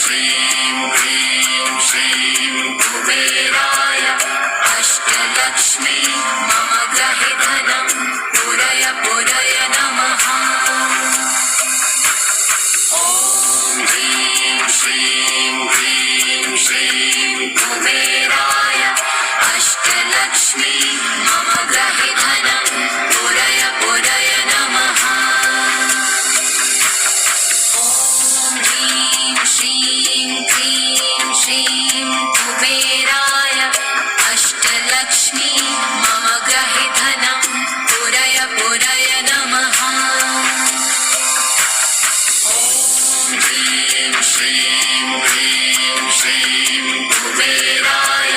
श्रीं ह्रीं श्रीं कुबेराय अष्टलक्ष्मी मम गृहे धनं पूरय पूरय नमः। ॐ ह्रीं श्रीं ह्रीं श्रीं कुबेराय अष्टलक्ष्मी मम गृहे धनं पूरय पूरय नमः। श्रीं ह्रीं श्रीं कुबेराय अष्टलक्ष्मी मम गृहे धनं पूरय पूरय नमः। ॐ ह्रीं श्रीं ह्रीं श्रीं कुबेराय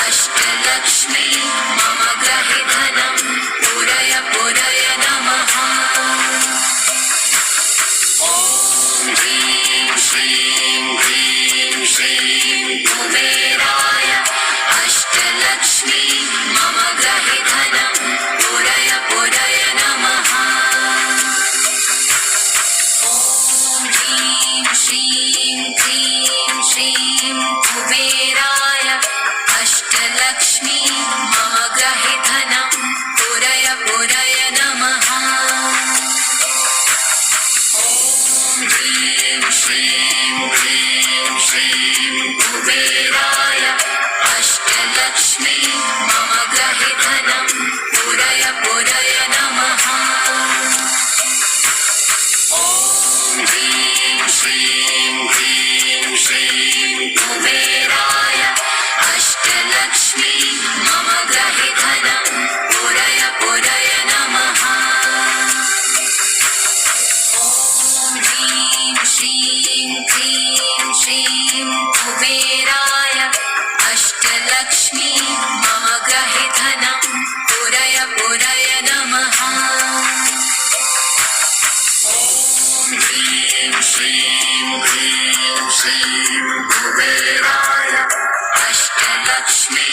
अष्टलक्ष्मी मम गृहे धनं पूरय पूरय नमः। श्रीं ह्रीं श्रीं कुबेराय अष्टलक्ष्मी मम गृहे धनं पूरय पूरय नमः। ॐ ह्रीं श्रीं ह्रीं श्रीं कुबेराय अष्टलक्ष्मी मम गृहे धनं पूरय पूरय नमः। श्रीं ह्रीं श्रीं कुबेराय अष्टलक्ष्मी मम गृहे धनं पूरय पूरय नमः। ॐ ह्रीं श्रीं ह्रीं श्रीं कुबेराय अष्टलक्ष्मी मम गृहे धनं पूरय पूरय नमः। श्रीं ह्रीं श्रीं कुबेराय अष्टलक्ष्मी मम गृहे धनं पूरय पूरय नमः। ॐ ह्रीं श्रीं ह्रीं श्रीं कुबेराय अष्टलक्ष्मी